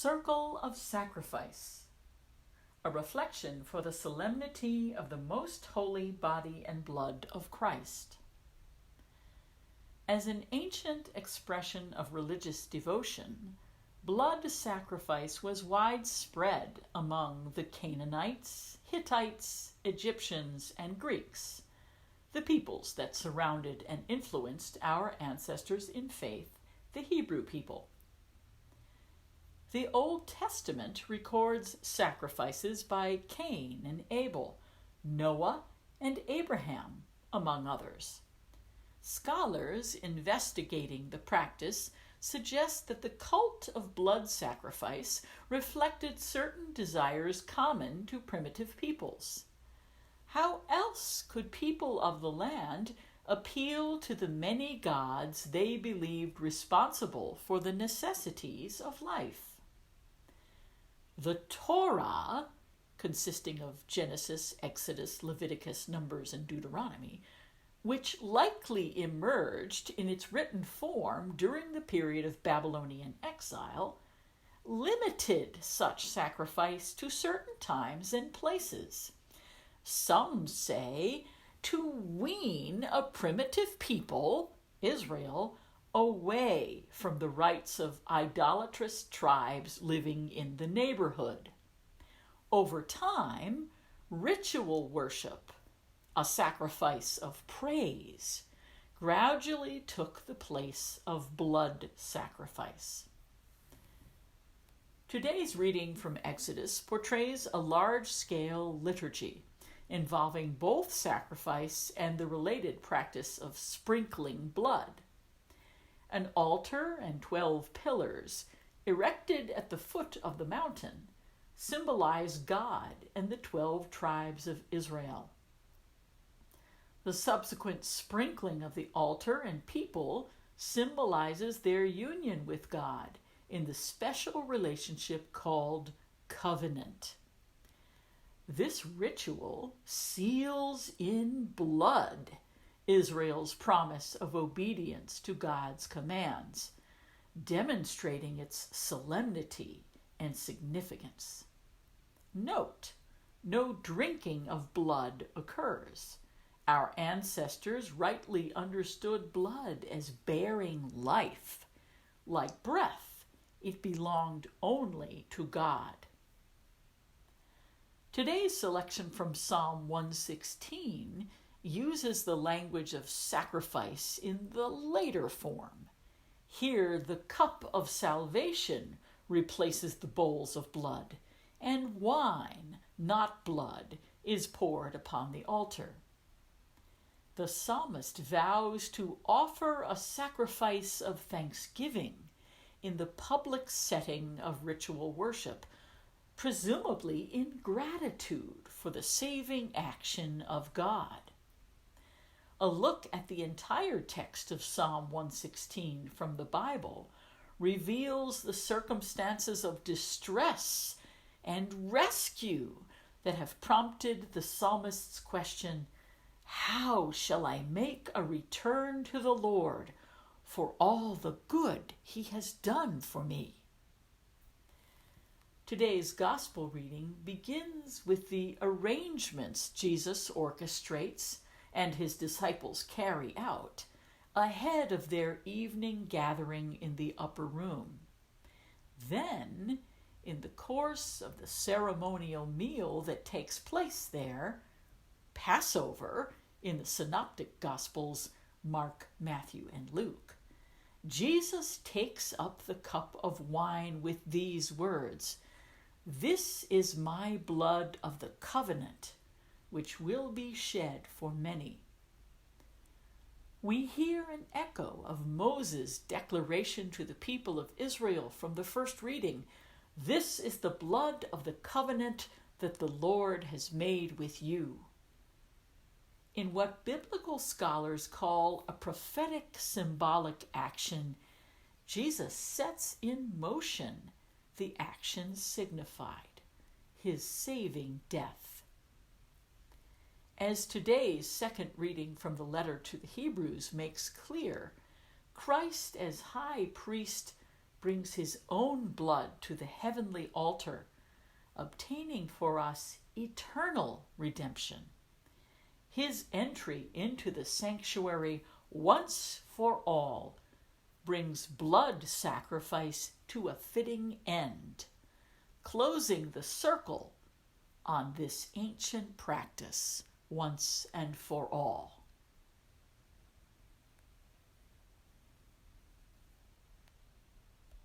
Circle of Sacrifice, a reflection for the solemnity of the most holy body and blood of Christ. As an ancient expression of religious devotion, blood sacrifice was widespread among the Canaanites, Hittites, Egyptians, and Greeks, the peoples that surrounded and influenced our ancestors in faith, the Hebrew people. The Old Testament records sacrifices by Cain and Abel, Noah and Abraham, among others. Scholars investigating the practice suggest that the cult of blood sacrifice reflected certain desires common to primitive peoples. How else could people of the land appeal to the many gods they believed responsible for the necessities of life? The Torah, consisting of Genesis, Exodus, Leviticus, Numbers, and Deuteronomy, which likely emerged in its written form during the period of Babylonian exile, limited such sacrifice to certain times and places. Some say to wean a primitive people, Israel, away from the rites of idolatrous tribes living in the neighborhood. Over time, ritual worship, a sacrifice of praise, gradually took the place of blood sacrifice. Today's reading from Exodus portrays a large-scale liturgy involving both sacrifice and the related practice of sprinkling blood. An altar and 12 pillars, erected at the foot of the mountain, symbolize God and the 12 tribes of Israel. The subsequent sprinkling of the altar and people symbolizes their union with God in the special relationship called covenant. This ritual seals in blood Israel's promise of obedience to God's commands, demonstrating its solemnity and significance. Note, no drinking of blood occurs. Our ancestors rightly understood blood as bearing life. Like breath, it belonged only to God. Today's selection from Psalm 116 uses the language of sacrifice in the later form. Here, the cup of salvation replaces the bowls of blood, and wine, not blood, is poured upon the altar. The psalmist vows to offer a sacrifice of thanksgiving in the public setting of ritual worship, presumably in gratitude for the saving action of God. A look at the entire text of Psalm 116 from the Bible reveals the circumstances of distress and rescue that have prompted the psalmist's question, "How shall I make a return to the Lord for all the good he has done for me?" Today's gospel reading begins with the arrangements Jesus orchestrates and his disciples carry out ahead of their evening gathering in the upper room. Then, in the course of the ceremonial meal that takes place there, Passover in the synoptic Gospels, Mark, Matthew, and Luke, Jesus takes up the cup of wine with these words, "This is my blood of the covenant, which will be shed for many." We hear an echo of Moses' declaration to the people of Israel from the first reading, "This is the blood of the covenant that the Lord has made with you." In what biblical scholars call a prophetic symbolic action, Jesus sets in motion the action signified, his saving death. As today's second reading from the letter to the Hebrews makes clear, Christ as high priest brings his own blood to the heavenly altar, obtaining for us eternal redemption. His entry into the sanctuary once for all brings blood sacrifice to a fitting end, closing the circle on this ancient practice once and for all.